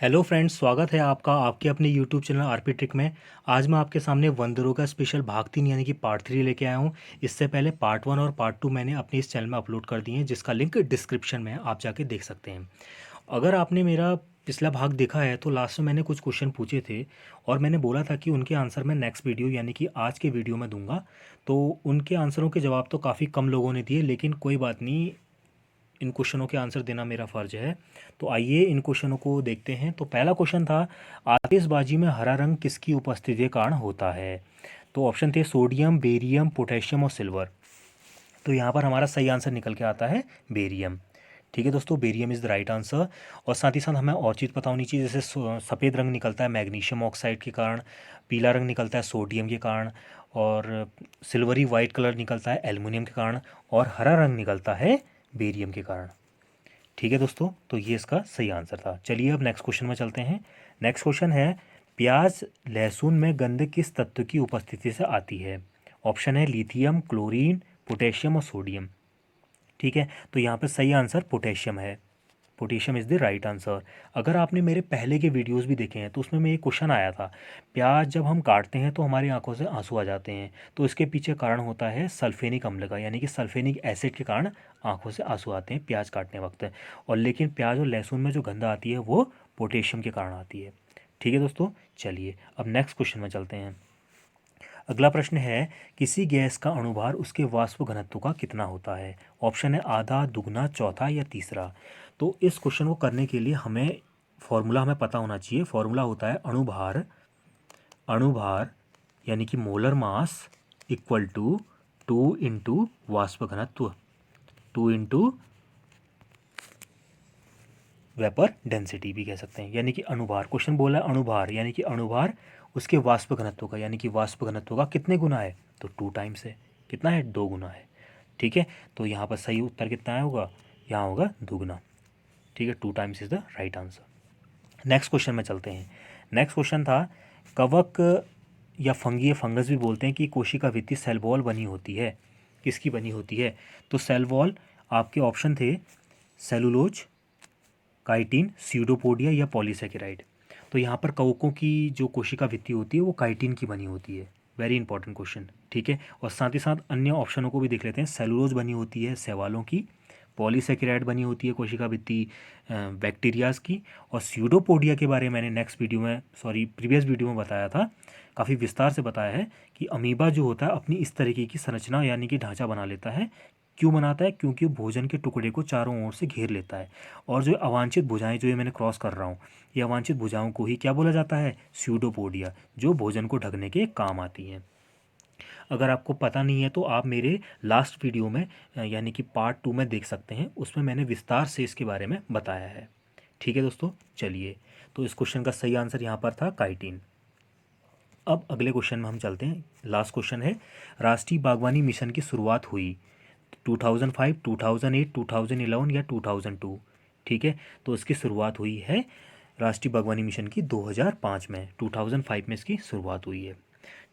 Hello friends, स्वागत है आपका आपके अपने यूट्यूब चैनल आरपी ट्रिक में। आज मैं आपके सामने वंदरों का स्पेशल भाग 3 यानी कि पार्ट 3 लेके आया हूँ। इससे पहले पार्ट 1 और पार्ट 2 मैंने अपने इस चैनल में अपलोड कर दिए हैं, जिसका लिंक डिस्क्रिप्शन में है, आप जाके देख सकते हैं। अगर आपने मेरा पिछला भाग देखा है तो लास्ट में मैंने कुछ क्वेश्चन पूछे थे और मैंने बोला था कि उनके आंसर मैं नेक्स्ट वीडियो यानी कि आज के वीडियो में दूंगा। तो उनके आंसरों के जवाब तो काफ़ी कम लोगों ने दिए, लेकिन कोई बात नहीं, इन क्वेश्चनों के आंसर देना मेरा फ़र्ज है। तो आइए इन क्वेश्चनों को देखते हैं। तो पहला क्वेश्चन था, आतिशबाजी में हरा रंग किसकी उपस्थिति के कारण होता है? तो ऑप्शन थे सोडियम, बेरियम, पोटेशियम और सिल्वर। तो यहाँ पर हमारा सही आंसर निकल के आता है बेरियम। ठीक है दोस्तों, barium is the right answer. और साथ ही साथ हमें और चीज़ पता होनी चाहिए, जैसे सफ़ेद रंग निकलता है मैग्नीशियम ऑक्साइड के कारण, पीला रंग निकलता है सोडियम के कारण, और सिल्वरी वाइट कलर निकलता है एल्युमिनियम के कारण, और हरा रंग निकलता है बेरियम के कारण। ठीक है दोस्तों, तो ये इसका सही आंसर था। चलिए अब नेक्स्ट क्वेश्चन में चलते हैं। नेक्स्ट क्वेश्चन है, प्याज लहसुन में गंध किस तत्व की उपस्थिति से आती है? ऑप्शन है लिथियम, क्लोरीन, पोटेशियम और सोडियम। ठीक है, तो यहाँ पर सही आंसर पोटेशियम है। Potassium is the right answer. अगर आपने मेरे पहले के वीडियोस भी देखे हैं तो उसमें मैं एक क्वेश्चन आया था, प्याज जब हम काटते हैं तो हमारी आंखों से आंसू आ जाते हैं, तो इसके पीछे कारण होता है सल्फेनिक अम्ल का, यानी कि सल्फेनिक एसिड के कारण आंखों से आंसू आते हैं प्याज काटने वक्त। और लेकिन प्याज और लहसुन में जो गंध आती है वो पोटेशियम के कारण आती है। ठीक है दोस्तों, चलिए अब नेक्स्ट क्वेश्चन में चलते हैं। अगला प्रश्न है, किसी गैस का अणुभार उसके वाष्प घनत्व का कितना होता है? ऑप्शन है आधा, दुगना, चौथा या तीसरा। तो इस क्वेश्चन को करने के लिए फॉर्मूला हमें पता होना चाहिए। फॉर्मूला होता है अणुभार, अणुभार यानी कि मोलर मास इक्वल टू 2 × वाष्प घनत्व, 2 × वेपर डेंसिटी भी कह सकते हैं, यानी कि अणुभार। क्वेश्चन बोला है अणुभार, यानी कि अणुभार उसके वाष्प घनत्व का, यानी कि वाष्प घनत्व का कितने गुना है? तो 2 टाइम्स है। कितना है? 2 गुना है। ठीक है, तो यहाँ पर सही उत्तर कितना होगा? यहाँ होगा दुगना। ठीक है, 2 times is the right answer. Next question में चलते हैं। नेक्स्ट क्वेश्चन था, कवक या फंगी, फंगस भी बोलते हैं, कि कोशिका भित्ति सेल वॉल बनी होती है, किसकी बनी होती है? तो सेल वॉल आपके ऑप्शन थे सेलुलोज, काइटिन, स्यूडोपोडिया या पॉलीसेकेराइड। तो यहाँ पर कवकों की जो कोशिका भित्ति होती है वो काइटिन की बनी होती है। Very important question. ठीक है, और साथ ही साथ अन्य ऑप्शनों को भी देख लेते हैं। सेलुलोज बनी होती है शैवालों की, पॉलीसेकेराइड बनी होती है कोशिका भित्ति बैक्टीरियाज की, और स्यूडोपोडिया के बारे में मैंने नेक्स्ट वीडियो में, सॉरी प्रीवियस वीडियो में बताया था, काफ़ी विस्तार से बताया है कि अमीबा जो होता है अपनी इस तरीके की संरचना यानी कि ढांचा बना लेता है। क्यों बनाता है? क्योंकि वो भोजन के टुकड़े को चारों ओर से घेर लेता है। और जो अवांछित भुजाएं, जो ये मैंने क्रॉस कर रहा हूँ, ये अवांछित भुजाओं को ही क्या बोला जाता है? स्यूडोपोडिया, जो भोजन को ढकने के काम आती हैं। अगर आपको पता नहीं है तो आप मेरे लास्ट वीडियो में यानी कि पार्ट 2 में देख सकते हैं, उसमें मैंने विस्तार से इसके बारे में बताया है। ठीक है दोस्तों, चलिए, तो इस क्वेश्चन का सही आंसर यहाँ पर था काइटिन। अब अगले क्वेश्चन में हम चलते हैं। लास्ट क्वेश्चन है, राष्ट्रीय बागवानी मिशन की शुरुआत हुई 2005, 2008, 2011 या 2002। ठीक है, तो इसकी शुरुआत हुई है राष्ट्रीय बागवानी मिशन की 2005 में, 2005 में इसकी शुरुआत हुई है।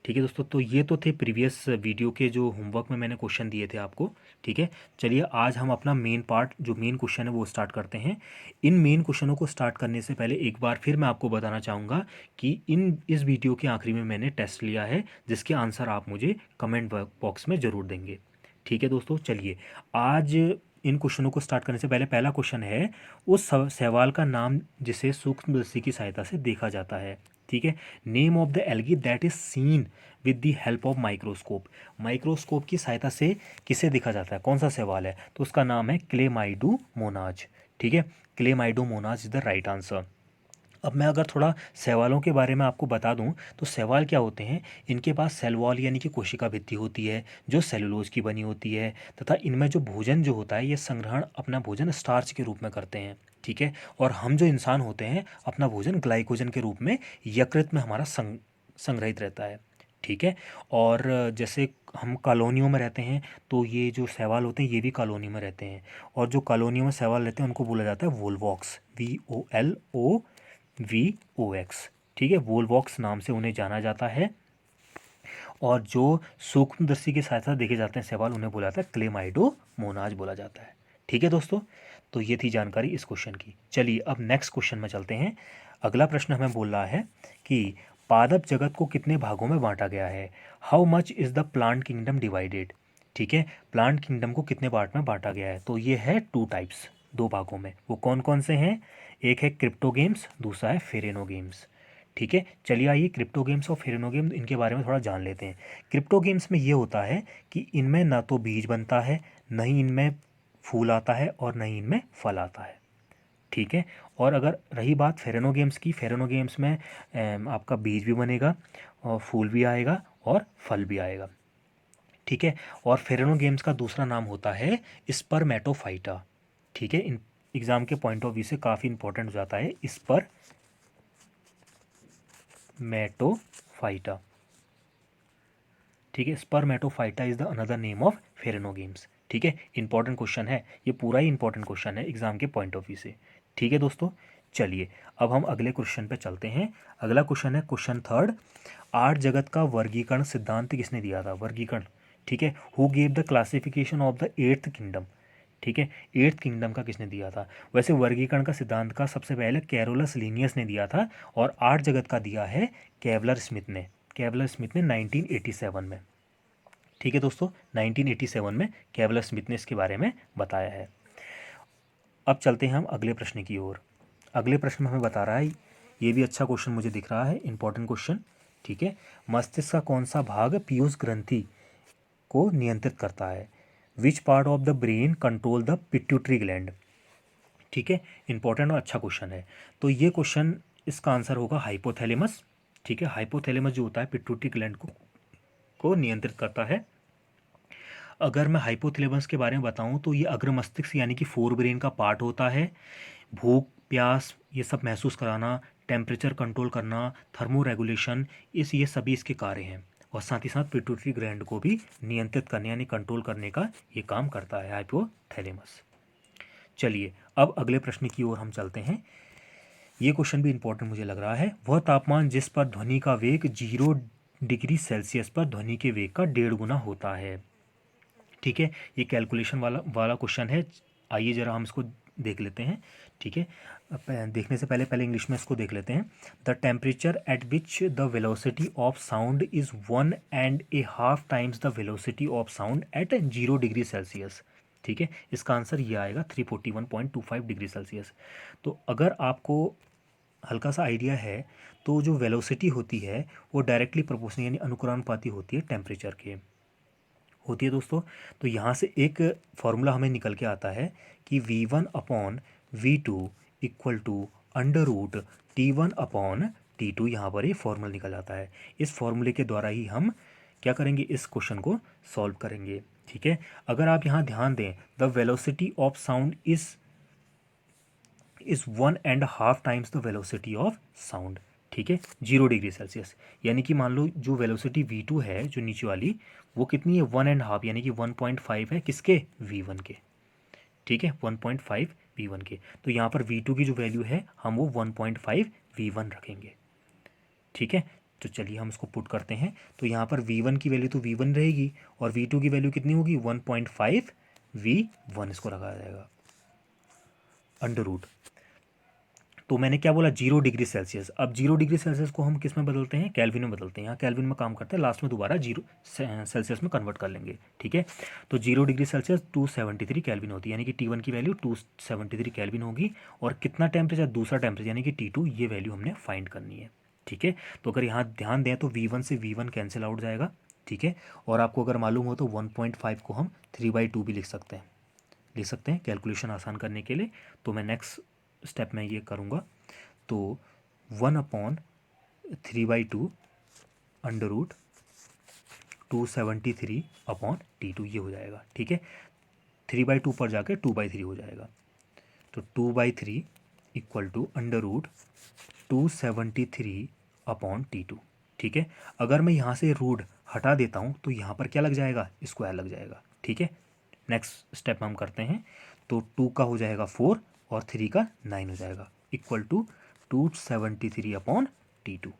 ठीक है दोस्तों, तो ये तो थे प्रीवियस वीडियो के जो होमवर्क में मैंने क्वेश्चन दिए थे आपको। ठीक है, चलिए आज हम अपना मेन पार्ट, जो मेन क्वेश्चन है वो स्टार्ट करते हैं। इन मेन क्वेश्चनों को स्टार्ट करने से पहले एक बार फिर मैं आपको बताना चाहूँगा कि इस वीडियो के आखिरी में मैंने टेस्ट लिया है, जिसके आंसर आप मुझे कमेंट बॉक्स में ज़रूर देंगे। ठीक है दोस्तों, चलिए आज इन क्वेश्चनों को स्टार्ट करने से पहले पहला क्वेश्चन है, उस शैवाल का नाम जिसे सूक्ष्मदर्शी की सहायता से देखा जाता है। ठीक है, name of the algae that is seen with the help of microscope. Microscope की सहायता से किसे देखा जाता है? कौन सा सवाल है? तो उसका नाम है क्लेमाइडोमोनाज। ठीक है, क्लेमाइडोमोनाज इज द राइट आंसर। अब मैं अगर थोड़ा शैवालों के बारे में आपको बता दूं, तो शैवाल क्या होते हैं? इनके पास सेल वॉल यानी कि कोशिका भित्ति होती है, जो सेलुलोज की बनी होती है, तथा इनमें जो भोजन जो होता है, ये संग्रहण अपना भोजन स्टार्च के रूप में करते हैं। ठीक है, और हम जो इंसान होते हैं अपना भोजन ग्लाइकोजन के रूप में, यकृत में हमारा संग्रहित रहता है। ठीक है, और जैसे हम कॉलोनियों में रहते हैं, तो ये जो शैवाल होते हैं ये भी कॉलोनी में रहते हैं, और जो कॉलोनियों में शैवाल रहते हैं उनको बोला जाता है वोल्वॉक्स, VOLOVOX। ठीक है, वोल्वॉक्स नाम से उन्हें जाना जाता है। और जो सूक्ष्मदर्शी की सहायता से देखे जाते हैं शैवाल, उन्हें बोला जाता है क्लेमाइडोमोनाज बोला जाता है। ठीक है दोस्तों, तो ये थी जानकारी इस क्वेश्चन की। चलिए अब नेक्स्ट क्वेश्चन में चलते हैं। अगला प्रश्न हमें बोल रहा है कि पादप जगत को कितने भागों में बांटा गया है। How much is the plant kingdom divided. ठीक है, प्लांट किंगडम को कितने पार्ट में बांटा गया है, तो ये है 2 टाइप्स, 2 भागों में। वो कौन कौन से हैं, एक है क्रिप्टो गेम्स, दूसरा है फेरेनो गेम्स। ठीक है, चलिए आइए क्रिप्टो गेम्स और फेरेनो गेम्स इनके बारे में थोड़ा जान लेते हैं। क्रिप्टो गेम्स में ये होता है कि इनमें ना तो बीज बनता है, न ही इनमें फूल आता है और न ही इनमें फल आता है। ठीक है, और अगर रही बात फेरेनो गेम्स की, फेरेनो गेम्स में आपका बीज भी बनेगा और फूल भी आएगा और फल भी आएगा। ठीक है, और फेरेनो गेम्स का दूसरा नाम होता है स्पर्मेटोफाइटा। ठीक है, इन एग्ज़ाम के पॉइंट ऑफ व्यू से काफ़ी इंपॉर्टेंट हो जाता है स्पर्मेटोफाइटा। ठीक है, spermatophyta is the another name of phanerogams. ठीक है, इंपॉर्टेंट क्वेश्चन है, ये पूरा ही इंपॉर्टेंट क्वेश्चन है एग्जाम के पॉइंट ऑफ व्यू से। ठीक है दोस्तों, चलिए अब हम अगले क्वेश्चन पे चलते हैं। अगला क्वेश्चन है क्वेश्चन थर्ड, आठ जगत का वर्गीकरण सिद्धांत किसने दिया था, वर्गीकरण। ठीक है, who gave the classification of the eighth kingdom. ठीक है, एट्थ किंगडम का किसने दिया था। वैसे वर्गीकरण का सिद्धांत का सबसे पहले कैरोलस लीनियस ने दिया था, और आठ जगत का दिया है केवलर स्मिथ ने, केवलर स्मिथ ने 1987 में। ठीक है दोस्तों, 1987 में केवलर स्मिथ ने इसके बारे में बताया है। अब चलते हैं हम अगले प्रश्न की ओर। अगले प्रश्न में हमें बता रहा है, ये भी अच्छा क्वेश्चन मुझे दिख रहा है, इंपॉर्टेंट क्वेश्चन। ठीक है, मस्तिष्क का कौन सा भाग पीयूष ग्रंथि को नियंत्रित करता है। Which part of the brain control the pituitary gland. ठीक है, इंपॉर्टेंट और अच्छा क्वेश्चन है। तो ये क्वेश्चन, इसका आंसर होगा हाइपोथैलेमस। ठीक है, हाइपोथैलेमस जो होता है पिट्यूटरी ग्लैंड को नियंत्रित करता है। अगर मैं हाइपोथैलेमस के बारे में बताऊं तो ये अग्र मस्तिष्क यानी कि फोर ब्रेन का पार्ट होता है। भूख प्यास ये सब महसूस कराना, टेम्परेचर कंट्रोल करना, थर्मो रेगुलेशन, ये सभी इसके कार्य हैं। और साथ ही साथ पिट्यूटरी ग्लैंड को भी नियंत्रित करने यानी कंट्रोल करने का ये काम करता है हाइपोथैलेमस। चलिए अब अगले प्रश्न की ओर हम चलते हैं। ये क्वेश्चन भी इंपॉर्टेंट मुझे लग रहा है। वह तापमान जिस पर ध्वनि का वेग 0 डिग्री सेल्सियस पर ध्वनि के वेग का 1.5 गुना होता है। ठीक है, ये कैलकुलेशन वाला क्वेश्चन है। आइए ज़रा हम इसको देख लेते हैं। ठीक है, देखने से पहले पहले इंग्लिश में इसको देख लेते हैं। The temperature at which the velocity of sound is 1.5 times the velocity of sound eight 0 degree Celsius. ठीक है, इसका आंसर ये आएगा 341.25 डिग्री सेल्सियस। तो अगर आपको हल्का सा आइडिया है तो जो वेलोसिटी होती है वो डायरेक्टली प्रोपोर्शनल यानी अनुक्रमानुपाती होती है टेम्परेचर के, होती है दोस्तों। तो यहाँ से एक फॉर्मूला हमें निकल के आता है कि V1/V2 इक्वल टू √T1/T2। यहाँ पर ये फॉर्मूला निकल जाता है। इस फॉर्मूले के द्वारा ही हम क्या करेंगे, इस क्वेश्चन को सॉल्व करेंगे। ठीक है, अगर आप यहाँ ध्यान दें, the velocity of sound is 1.5 times the velocity of sound. ठीक है, 0 डिग्री सेल्सियस, यानी कि मान लो जो वेलोसिटी V2 है जो नीचे वाली, वो कितनी है 1.5 यानी कि 1.5 है किसके, V1 के। ठीक है, 1.5 V1 के। तो यहाँ पर V2 की जो वैल्यू है हम वो 1.5 V1 रखेंगे। ठीक है, तो चलिए हम इसको पुट करते हैं। तो यहाँ पर V1 की वैल्यू तो V1 रहेगी और V2 की वैल्यू कितनी होगी 1.5 V1, इसको लगाया जाएगा अंडर रूट। तो मैंने क्या बोला 0 डिग्री सेल्सियस। अब 0 डिग्री सेल्सियस को हम किस में बदलते हैं, कैल्विन में बदलते हैं। यहाँ कैल्विन में काम करते हैं, लास्ट में दोबारा 0 सेल्सियस में कन्वर्ट कर लेंगे। ठीक है, तो 0 डिग्री सेल्सियस 273 कैल्विन होती है, यानी कि T1 की वैल्यू 273 कैल्विन होगी। और कितना टेम्परेचर, दूसरा टेम्परेचर यानी कि T2, ये वैल्यू हमने फाइंड करनी है। ठीक है, तो अगर यहाँ ध्यान दें तो V1 से V1 कैंसिल आउट जाएगा। ठीक है, और आपको अगर मालूम हो तो 1.5 को हम 3/2 भी लिख सकते हैं कैलकुलेशन आसान करने के लिए। तो मैं नेक्स्ट स्टेप में ये करूँगा। तो 1/3/2 अंडर रूट 273/T2 ये हो जाएगा। ठीक है, 3/2 पर जाके 2/3 हो जाएगा। तो 2/3 equal to under root 273/T2। ठीक है, अगर मैं यहाँ से रूट हटा देता हूँ तो यहाँ पर क्या लग जाएगा, स्क्वायर लग जाएगा। ठीक है, नेक्स्ट स्टेप हम करते हैं। तो 2 का हो जाएगा 4 और 3 का 9 हो जाएगा, इक्वल टू 273/T2।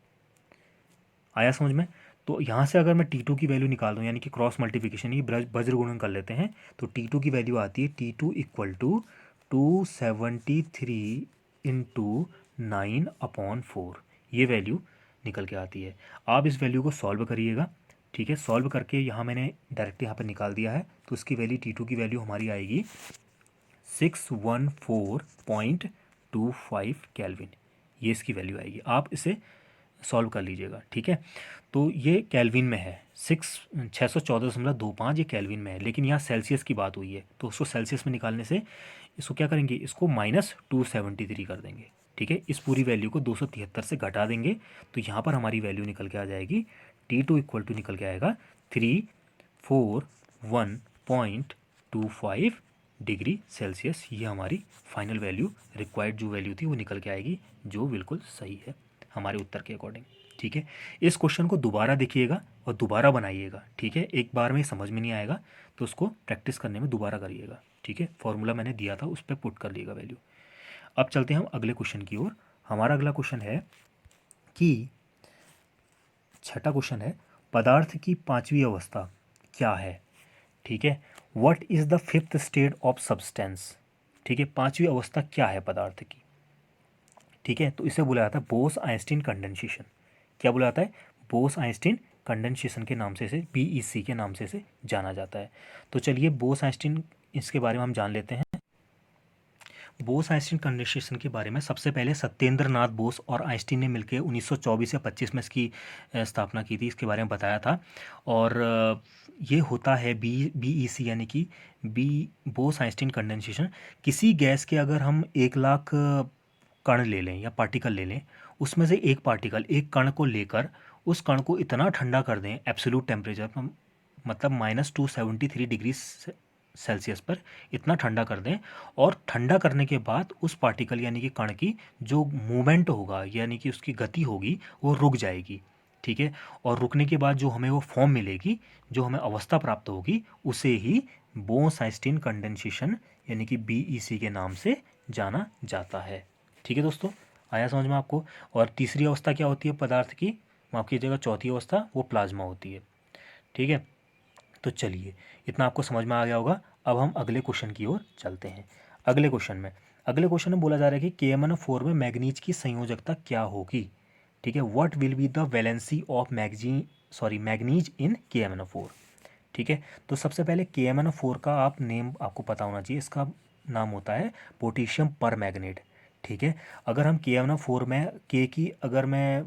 आया समझ में। तो यहाँ से अगर मैं T2 की वैल्यू निकाल दूँ, यानी कि क्रॉस मल्टीप्लिकेशन ही वज्र गुणन कर लेते हैं, तो T2 की वैल्यू आती है T2 इक्वल टू 273 इंटू 9/4 ये वैल्यू निकल के आती है। आप इस वैल्यू को सॉल्व करिएगा, ठीक है। सॉल्व करके यहाँ मैंने डायरेक्ट यहाँ पे निकाल दिया है, तो उसकी वैल्यू T2 की वैल्यू हमारी आएगी 614.25 केल्विन, ये इसकी वैल्यू आएगी। आप इसे सॉल्व कर लीजिएगा, ठीक है। तो ये केल्विन में है, 614.25 ये केल्विन में है, लेकिन यहाँ सेल्सियस की बात हुई है, तो उसको सेल्सियस में निकालने से इसको क्या करेंगे, इसको -273 कर देंगे, ठीक है। इस पूरी वैल्यू को 273 से घटा देंगे, तो यहाँ पर हमारी वैल्यू निकल के आ जाएगी T2 इक्वल टू निकल के आएगा 341.25 डिग्री सेल्सियस। ये हमारी फाइनल वैल्यू, रिक्वायर्ड जो वैल्यू थी वो निकल के आएगी, जो बिल्कुल सही है हमारे उत्तर के अकॉर्डिंग, ठीक है। इस क्वेश्चन को दोबारा देखिएगा और दोबारा बनाइएगा, ठीक है। एक बार में समझ में नहीं आएगा तो उसको प्रैक्टिस करने में दोबारा करिएगा, ठीक है। फॉर्मूला मैंने दिया था उस पर पुट कर लिएगा वैल्यू। अब चलते हैं हम अगले क्वेश्चन की ओर। हमारा अगला क्वेश्चन है कि छठा क्वेश्चन है, पदार्थ की पांचवी अवस्था क्या है, ठीक है। What is the fifth state of substance, ठीक है। पांचवी अवस्था क्या है पदार्थ की, ठीक है। तो इसे बोला जाता है बोस आइंस्टीन कंडेंसेशन। क्या बोला जाता है, बोस आइंस्टीन कंडेंसेशन के नाम से इसे BEC के नाम से इसे जाना जाता है। तो चलिए बोस आइंस्टीन इसके बारे में हम जान लेते हैं। बोस आइंस्टीन कंडेंसेशन के बारे में सबसे पहले सत्येंद्र नाथ बोस और आइंस्टीन ने मिलकर 1924 या 25 में इसकी स्थापना की थी, इसके बारे में बताया था। और ये होता है BEC यानी कि बोस आइंस्टीन कंडेंसेशन। किसी गैस के अगर हम 1,00,000 कण ले लें या पार्टिकल ले लें, उसमें से एक पार्टिकल, एक कण को लेकर उस कण को इतना ठंडा कर दें एब्सोल्यूट टेम्परेचर पर, मतलब -273 डिग्री सेल्सियस पर इतना ठंडा कर दें, और ठंडा करने के बाद उस पार्टिकल यानी कि कण की जो मूवमेंट होगा यानी कि उसकी गति होगी वो रुक जाएगी, ठीक है। और रुकने के बाद जो हमें वो फॉर्म मिलेगी, जो हमें अवस्था प्राप्त होगी, उसे ही बोस आइंस्टीन कंडेंसेशन यानी कि BEC के नाम से जाना जाता है, ठीक है दोस्तों। आया समझ में आपको। और तीसरी अवस्था क्या होती है पदार्थ की, माफ कीजिएगा, चौथी अवस्था वो प्लाज्मा होती है, ठीक है। तो चलिए इतना आपको समझ में आ गया होगा। अब हम अगले क्वेश्चन की ओर चलते हैं। अगले क्वेश्चन में बोला जा रहा है कि KMnO4 में मैग्नीज की संयोजकता क्या होगी, ठीक है। What will be the valency of manganese in KMnO4, ठीक है। तो सबसे पहले KMnO4 का आप नेम आपको पता होना चाहिए, इसका नाम होता है पोटेशियम पर मैग्नेट, ठीक है। अगर हम KMnO4 में के की अगर मैं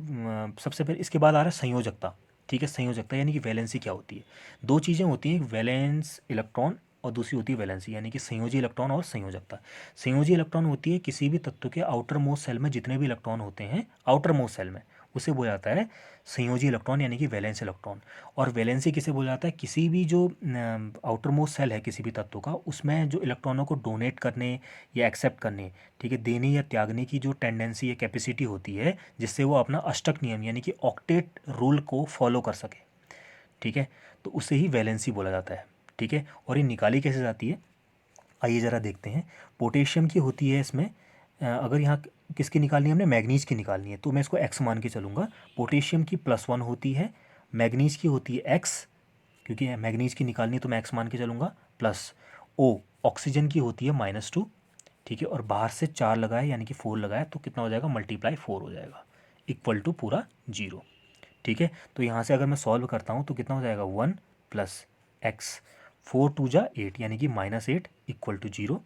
सबसे पहले इसके बाद आ रहा है संयोजकता, ठीक है। संयोजकता यानी कि वैलेंसी क्या होती है, दो चीज़ें होती हैं, एक वैलेंस इलेक्ट्रॉन और दूसरी होती है वैलेंसी यानी कि संयोजी इलेक्ट्रॉन और संयोजकता। संयोजी इलेक्ट्रॉन होती है किसी भी तत्व के आउटर मोस्ट सेल में जितने भी इलेक्ट्रॉन होते हैं आउटर मोस्ट सेल में, उसे बोला जाता है संयोजी इलेक्ट्रॉन यानी कि वैलेंस इलेक्ट्रॉन। और वैलेंसी किसे बोला जाता है, किसी भी जो आउटर मोस्ट सेल है किसी भी तत्व का, उसमें जो इलेक्ट्रॉनों को डोनेट करने या एक्सेप्ट करने, ठीक है, देने या त्यागने की जो टेंडेंसी या कैपेसिटी होती है, जिससे वो अपना अष्टक नियम यानी कि ऑक्टेट रूल को फॉलो कर सके, ठीक है, तो उसे ही वैलेंसी बोला जाता है, ठीक है। और ये निकाली कैसे जाती है, आइए ज़रा देखते हैं। पोटेशियम की होती है इसमें, अगर यहाँ किसकी निकालनी है, हमने मैग्नीज की निकालनी है, तो मैं इसको X मान के चलूँगा। पोटेशियम की +1 होती है, मैग्नीज की होती है X, क्योंकि मैग्नीज की निकालनी है तो मैं X मान के चलूँगा, प्लस O ऑक्सीजन की होती है -2, ठीक है। और बाहर से 4 लगाए यानी कि 4 लगाए तो कितना हो जाएगा, × 4 हो जाएगा, इक्वल टू पूरा 0, ठीक है। तो यहाँ से अगर मैं सॉल्व करता हूँ तो कितना हो जाएगा, 1 + X, 4 × 2 = 8 यानी कि -8 इक्वल टू 0।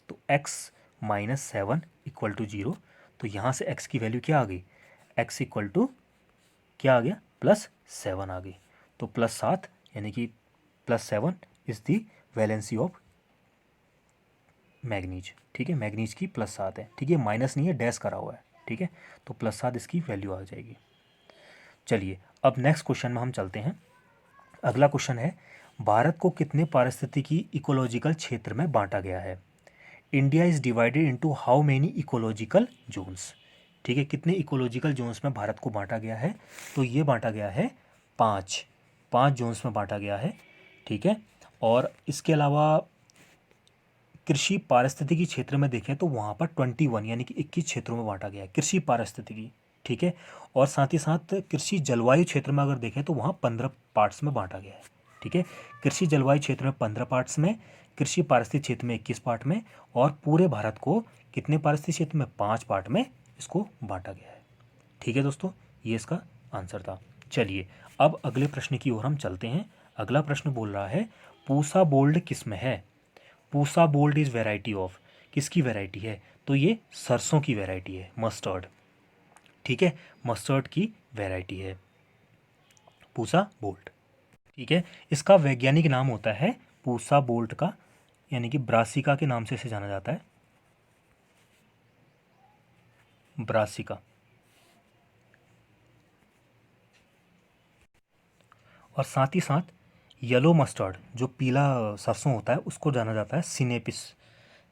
तो X - 7 इक्वल टू 0। तो यहाँ से X की वैल्यू क्या आ गई, X इक्वल टू क्या आ गया, +7 आ गई। तो +7 यानी कि +7 is the valency of manganese, ठीक है। मैग्नीज की +7 है, ठीक है, माइनस नहीं है, डैश करा हुआ है, ठीक है। तो +7 इसकी वैल्यू आ जाएगी। चलिए अब नेक्स्ट क्वेश्चन में हम चलते हैं। अगला क्वेश्चन है, भारत को कितने पारिस्थितिकी इकोलॉजिकल क्षेत्र में बांटा गया है। India is divided into how many ecological zones, ठीक है। कितने इकोलॉजिकल जोन्स में भारत को बांटा गया है, तो ये बांटा गया है 5 जोन्स में बांटा गया है, ठीक है। और इसके अलावा कृषि पारिस्थितिकी क्षेत्र में देखें तो वहाँ पर 21 यानी कि 21 क्षेत्रों में बांटा गया है कृषि पारिस्थितिकी, ठीक है। और साथ ही साथ कृषि जलवायु क्षेत्र में अगर देखें तो वहाँ 15 पार्ट्स में बांटा गया है, ठीक है। कृषि जलवायु क्षेत्र में 15 पार्ट्स में, कृषि पारिस्थितिक क्षेत्र में 21 पार्ट में, और पूरे भारत को कितने पारिस्थितिक क्षेत्र में, 5 पार्ट में इसको बांटा गया है। ठीक है दोस्तों, ये इसका आंसर था। चलिए अब अगले प्रश्न की ओर हम चलते हैं। अगला प्रश्न बोल रहा है पूसा बोल्ड किस में है। Pusa bold is variety of, किसकी वैरायटी है, तो ये सरसों की वैरायटी है, मस्टर्ड। ठीक है, मस्टर्ड की वैरायटी है पूसा बोल्ड। ठीक है, इसका वैज्ञानिक नाम होता है पूसा बोल्ट का, यानी कि ब्रासिका के नाम से इसे जाना जाता है, ब्रासिका। और साथ ही साथ येलो मस्टर्ड जो पीला सरसों होता है उसको जाना जाता है सिनेपिस,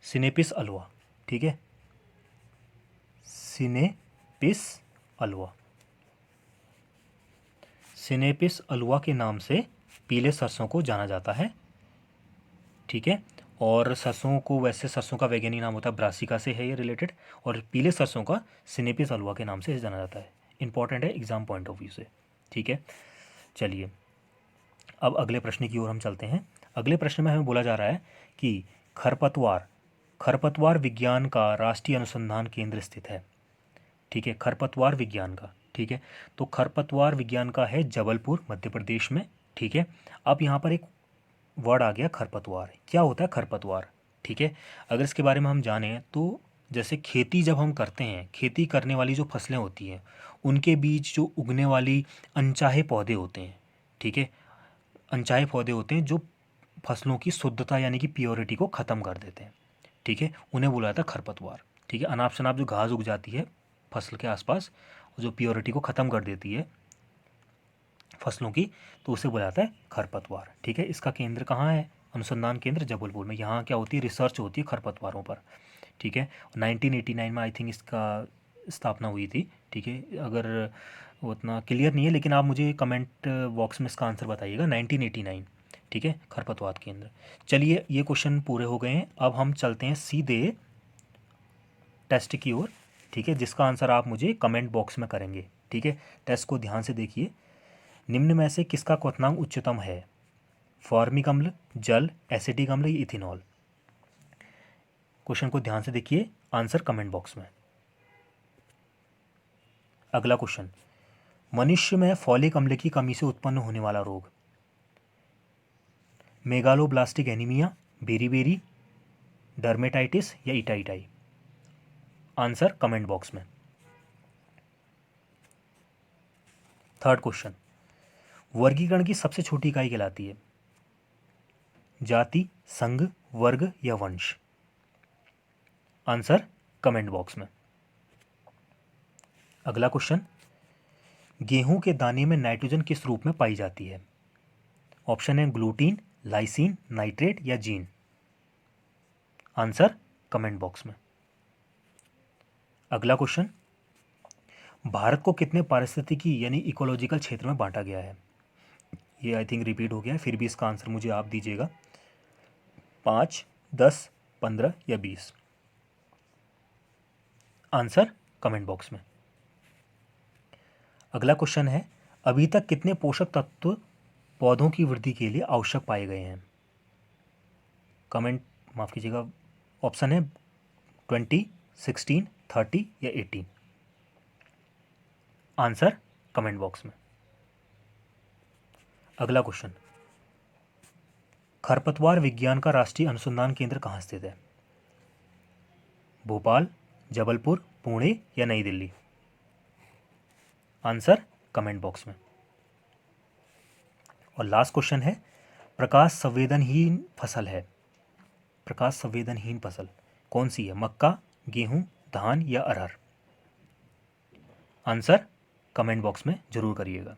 सिनेपिस अल्वा। ठीक है, सिनेपिस अल्वा, सिनेपिस अल्वा के नाम से पीले सरसों को जाना जाता है। ठीक है, और सरसों को वैसे सरसों का वैज्ञानिक नाम होता है ब्रासिका से है ये रिलेटेड, और पीले सरसों का सिनेपिस अल्वा के नाम से जाना जाता है। इंपॉर्टेंट है एग्जाम पॉइंट ऑफ व्यू से। ठीक है, चलिए अब अगले प्रश्न की ओर हम चलते हैं। अगले प्रश्न में हमें बोला जा रहा है कि खरपतवार, खरपतवार विज्ञान का राष्ट्रीय अनुसंधान केंद्र स्थित है। ठीक है, खरपतवार विज्ञान का। ठीक है, तो खरपतवार विज्ञान का है जबलपुर मध्य प्रदेश में। ठीक है, अब यहाँ पर एक वर्ड आ गया खरपतवार। क्या होता है खरपतवार। ठीक है, अगर इसके बारे में हम जानें तो जैसे खेती जब हम करते हैं, खेती करने वाली जो फसलें होती हैं उनके बीच जो उगने वाली अनचाहे पौधे होते हैं। ठीक है, अनचाहे पौधे होते हैं जो फसलों की शुद्धता यानी कि प्योरिटी को ख़त्म कर देते हैं। ठीक है, उन्हें बोला जाता है खरपतवार। ठीक है, अनाप शनाप जो घास उग जाती है फसल के आसपास, जो प्योरिटी को ख़त्म कर देती है फसलों की, तो उसे बोला जाता है खरपतवार। ठीक है, इसका केंद्र कहाँ है, अनुसंधान केंद्र जबलपुर में। यहाँ क्या होती है, रिसर्च होती है खरपतवारों पर। ठीक है, 1989 में आई थिंक इसका स्थापना हुई थी। ठीक है, अगर वो उतना क्लियर नहीं है लेकिन आप मुझे कमेंट बॉक्स में इसका आंसर बताइएगा। 1989। ठीक है, खरपतवार केंद्र। चलिए ये क्वेश्चन पूरे हो गए हैं, अब हम चलते हैं सीधे टेस्ट की ओर। ठीक है, जिसका आंसर आप मुझे कमेंट बॉक्स में करेंगे। ठीक है, टेस्ट को ध्यान से देखिए। निम्न में से किसका क्वथनांक उच्चतम है, फॉर्मिक अम्ल, जल, एसिटिक अम्ल या इथेनॉल। क्वेश्चन को ध्यान से देखिए, आंसर कमेंट बॉक्स में। अगला क्वेश्चन, मनुष्य में फॉलिक अम्ल की कमी से उत्पन्न होने वाला रोग, मेगालोब्लास्टिक एनीमिया, बेरीबेरी, डर्मेटाइटिस या इटाइटाई। आंसर कमेंट बॉक्स में। थर्ड क्वेश्चन, वर्गीकरण की सबसे छोटी इकाई कहलाती है, जाति, संघ, वर्ग या वंश। आंसर कमेंट बॉक्स में। अगला क्वेश्चन, गेहूं के दाने में नाइट्रोजन किस रूप में पाई जाती है। ऑप्शन है ग्लूटीन, लाइसिन, नाइट्रेट या जीन। आंसर कमेंट बॉक्स में। अगला क्वेश्चन, भारत को कितने पारिस्थितिकी यानी इकोलॉजिकल क्षेत्र में बांटा गया है। ये आई थिंक रिपीट हो गया है, फिर भी इसका आंसर मुझे आप दीजिएगा। 5, 10, 15 या 20। आंसर कमेंट बॉक्स में। अगला क्वेश्चन है, अभी तक कितने पोषक तत्व पौधों की वृद्धि के लिए आवश्यक पाए गए हैं। कमेंट माफ़ कीजिएगा, ऑप्शन है 20, 16, 30 या 18। आंसर कमेंट बॉक्स में। अगला क्वेश्चन, खरपतवार विज्ञान का राष्ट्रीय अनुसंधान केंद्र कहाँ स्थित है, भोपाल, जबलपुर, पुणे या नई दिल्ली। आंसर कमेंट बॉक्स में। और लास्ट क्वेश्चन है, प्रकाश संवेदनहीन फसल है, प्रकाश संवेदनहीन फसल कौन सी है, मक्का, गेहूं, धान या अरहर। आंसर कमेंट बॉक्स में ज़रूर करिएगा।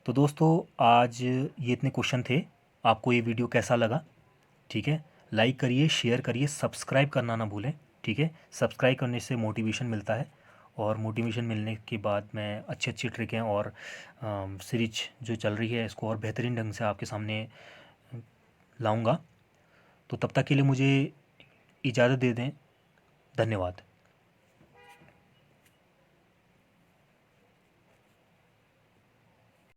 तो दोस्तों आज ये इतने क्वेश्चन थे, आपको ये वीडियो कैसा लगा। ठीक है, लाइक करिए, शेयर करिए, सब्सक्राइब करना ना भूलें। ठीक है, सब्सक्राइब करने से मोटिवेशन मिलता है, और मोटिवेशन मिलने के बाद मैं अच्छी अच्छी ट्रिकें और सीरीज जो चल रही है इसको और बेहतरीन ढंग से आपके सामने लाऊंगा। तो तब तक के लिए मुझे इजाज़त दे दें। धन्यवाद।